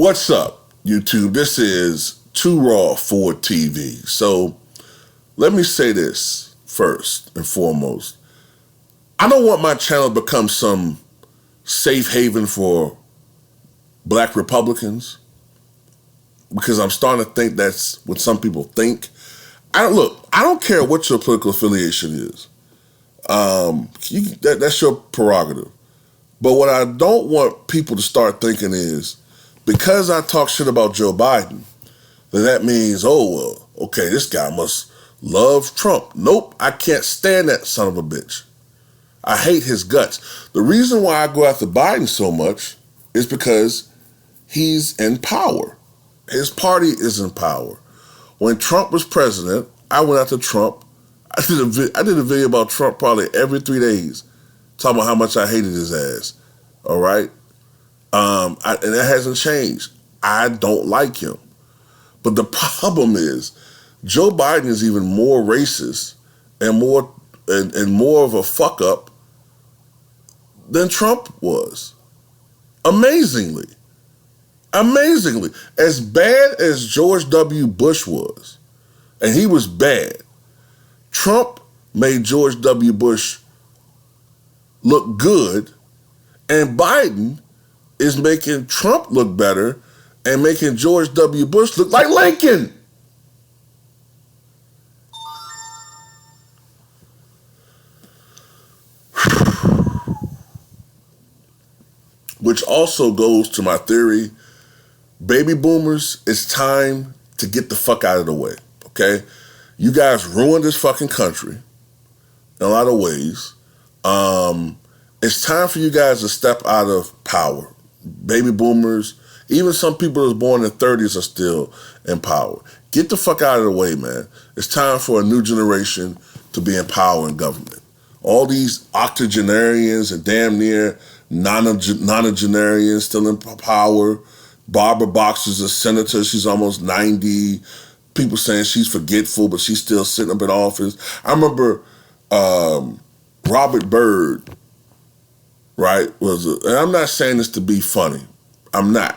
What's up, YouTube? This is Too Raw for TV. So let me say this first and foremost. I don't want my channel to become some safe haven for black Republicans because I'm starting to think that's what some people think. I don't care what your political affiliation is. That's your prerogative. But what I don't want people to start thinking is, because I talk shit about Joe Biden, then that means, okay, this guy must love Trump. Nope, I can't stand that son of a bitch. I hate his guts. The reason why I go after Biden so much is because he's in power. His party is in power. When Trump was president, I went after Trump. I did a video about Trump probably every 3 days, talking about how much I hated his ass. All right? And that hasn't changed. I don't like him. But the problem is, Joe Biden is even more racist and more of a fuck up than Trump was. Amazingly. As bad as George W. Bush was, and he was bad, Trump made George W. Bush look good, and Biden is making Trump look better and making George W. Bush look like Lincoln. Which also goes to my theory, baby boomers, it's time to get the fuck out of the way, okay? You guys ruined this fucking country in a lot of ways. It's time for you guys to step out of power. Baby boomers, even some people that was born in the 30s are still in power. Get the fuck out of the way, man. It's time for a new generation to be in power in government. All these octogenarians and damn near nonagenarians still in power. Barbara Box is a senator. She's almost 90. People saying she's forgetful, but she's still sitting up in office. I remember Robert Byrd, right, and I'm not saying this to be funny. I'm not.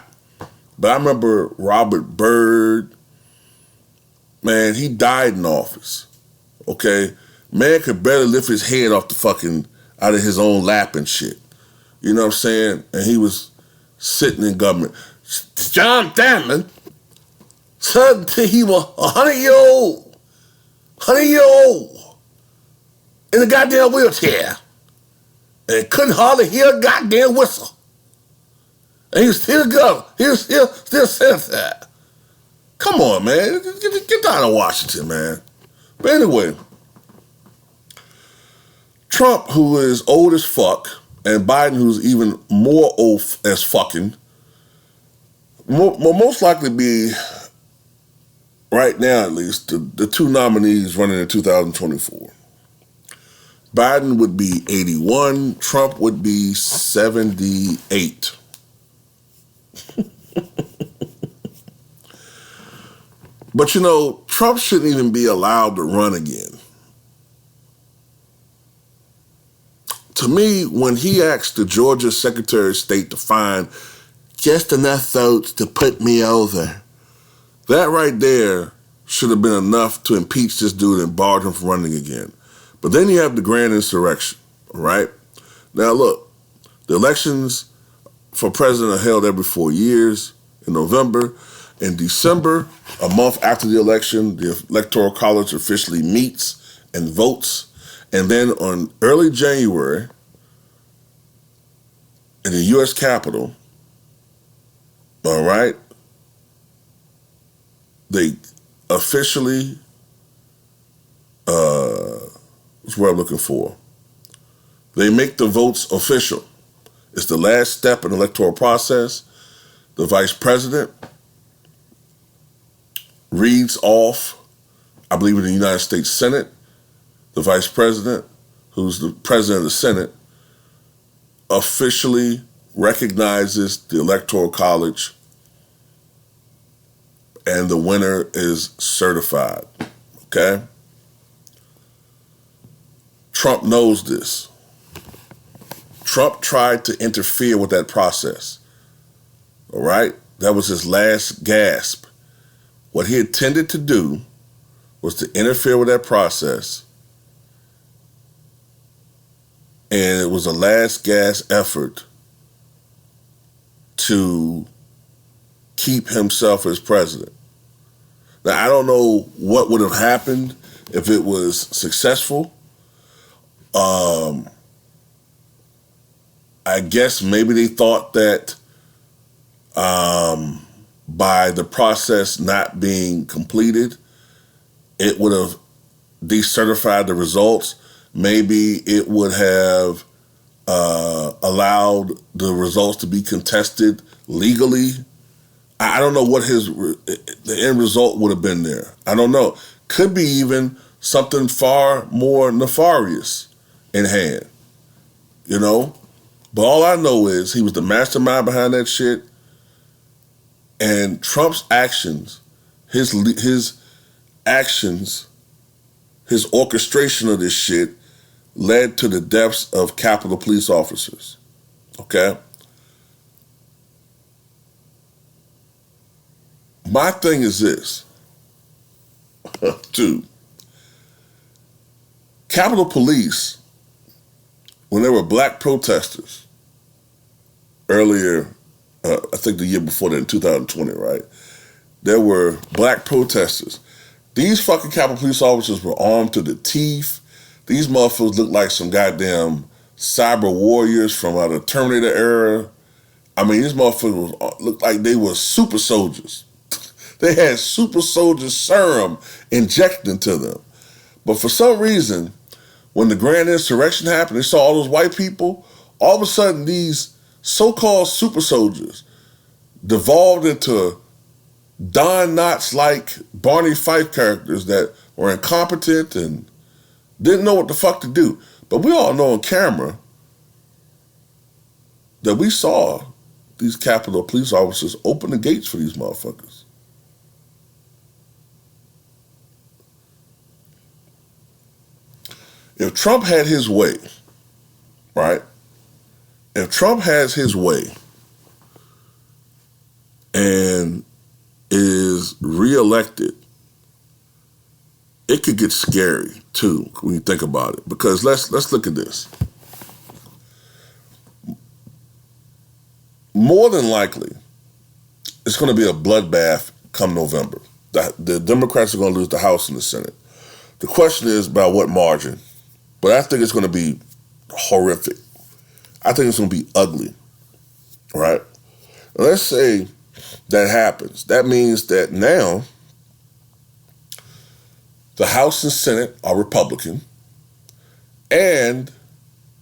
But I remember Robert Byrd, man, he died in office, okay? Man could barely lift his head off out of his own lap and shit. You know what I'm saying? And he was sitting in government. John Thurman, he was 100-year-old, in a goddamn wheelchair, and couldn't hardly hear a goddamn whistle. And he was still governor. He was still senator. Come on, man. Get down to Washington, man. But anyway, Trump, who is old as fuck, and Biden, who's even more old as fucking, will most likely be, right now at least, the two nominees running in 2024. Biden would be 81, Trump would be 78. But you know, Trump shouldn't even be allowed to run again. To me, when he asked the Georgia Secretary of State to find just enough votes to put me over, that right there should have been enough to impeach this dude and bar him from running again. But then you have the grand insurrection, all right? Now look, the elections for president are held every 4 years in November. In December, a month after the election, the Electoral College officially meets and votes. And then on early January, in the U.S. Capitol, all right, they officially, what's what I'm looking for? They make the votes official. It's the last step in the electoral process. The vice president reads off, I believe in the United States Senate, the vice president, who's the president of the Senate, officially recognizes the Electoral College, and the winner is certified, okay? Trump knows this. Trump tried to interfere with that process, all right? That was his last gasp. What he intended to do was to interfere with that process, and it was a last gasp effort to keep himself as president. Now, I don't know what would have happened if it was successful. I guess maybe they thought that by the process not being completed, it would have decertified the results. Maybe it would have allowed the results to be contested legally. I don't know what the end result would have been there. I don't know. Could be even something far more nefarious in hand, you know? But all I know is he was the mastermind behind that shit, and Trump's actions, his actions, his orchestration of this shit led to the deaths of Capitol Police officers, okay? My thing is this, too. Capitol Police, when there were black protesters earlier, I think the year before that, in 2020, right? There were black protesters. These fucking Capitol Police officers were armed to the teeth. These motherfuckers looked like some goddamn cyber warriors from the Terminator era. I mean, these motherfuckers looked like they were super soldiers. They had super soldier serum injected into them. But for some reason, when the grand insurrection happened, they saw all those white people, all of a sudden these so-called super soldiers devolved into Don Knotts-like Barney Fife characters that were incompetent and didn't know what the fuck to do. But we all know on camera that we saw these Capitol Police officers open the gates for these motherfuckers. If Trump had his way, right? If Trump has his way and is reelected, it could get scary too when you think about it. Because let's look at this. More than likely, it's going to be a bloodbath come November. The Democrats are going to lose the House and the Senate. The question is by what margin? But I think it's going to be horrific. I think it's going to be ugly, right? Let's say that happens. That means that now the House and Senate are Republican, and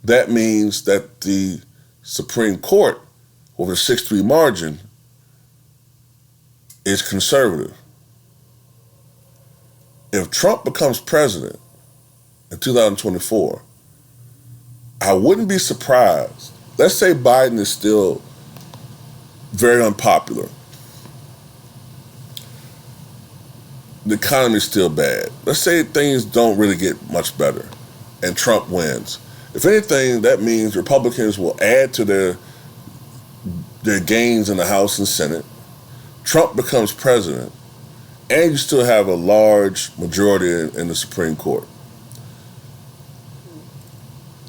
that means that the Supreme Court, with a 6-3 margin, is conservative. If Trump becomes president in 2024, I wouldn't be surprised. Let's say Biden is still very unpopular. The economy is still bad. Let's say things don't really get much better and Trump wins. If anything, that means Republicans will add to their gains in the House and Senate. Trump becomes president, and you still have a large majority in the Supreme Court.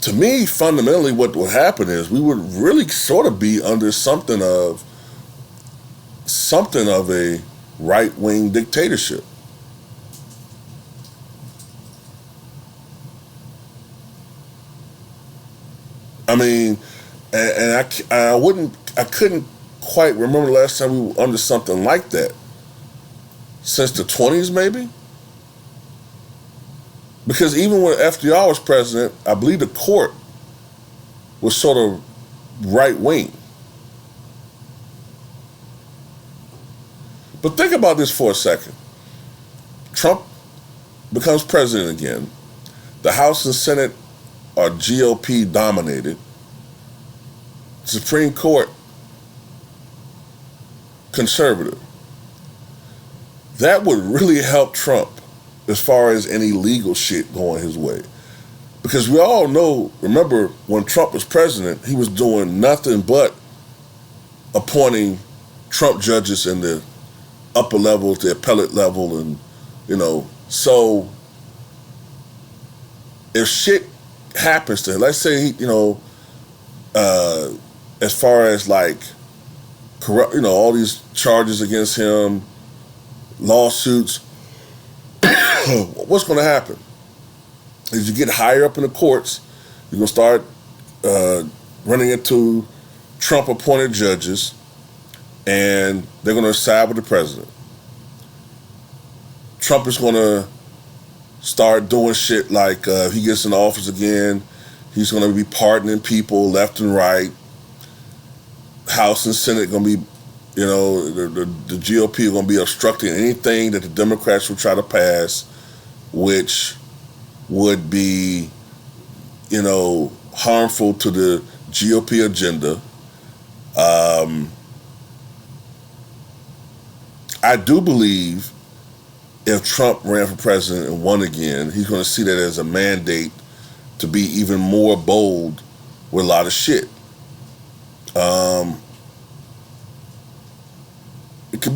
To me, fundamentally, what would happen is we would really sort of be under something of a right-wing dictatorship. I mean, and I couldn't quite remember the last time we were under something like that. Since the 20s, maybe? Because even when FDR was president, I believe the court was sort of right-wing. But think about this for a second. Trump becomes president again. The House and Senate are GOP dominated. Supreme Court, conservative. That would really help Trump as far as any legal shit going his way. Because we all know, remember, when Trump was president, he was doing nothing but appointing Trump judges in the upper levels, the appellate level, and so if shit happens to him, let's say as far as like corrupt, all these charges against him, lawsuits, what's going to happen? As you get higher up in the courts, you're going to start running into Trump-appointed judges, and they're going to side with the president. Trump is going to start doing shit like if he gets in office again, he's going to be pardoning people left and right. House and Senate going to be, the GOP are going to be obstructing anything that the Democrats will try to pass, which would be, harmful to the GOP agenda. I do believe if Trump ran for president and won again, he's going to see that as a mandate to be even more bold with a lot of shit. It could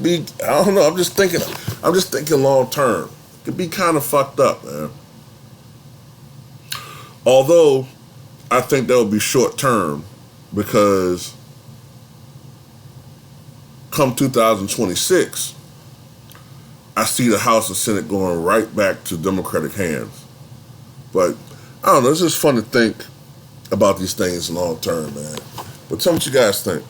be. I don't know. I'm just thinking long term. It could be kind of fucked up, man. Although, I think that would be short term because come 2026, I see the House and Senate going right back to Democratic hands. But I don't know. It's just fun to think about these things long term, man. But tell me what you guys think.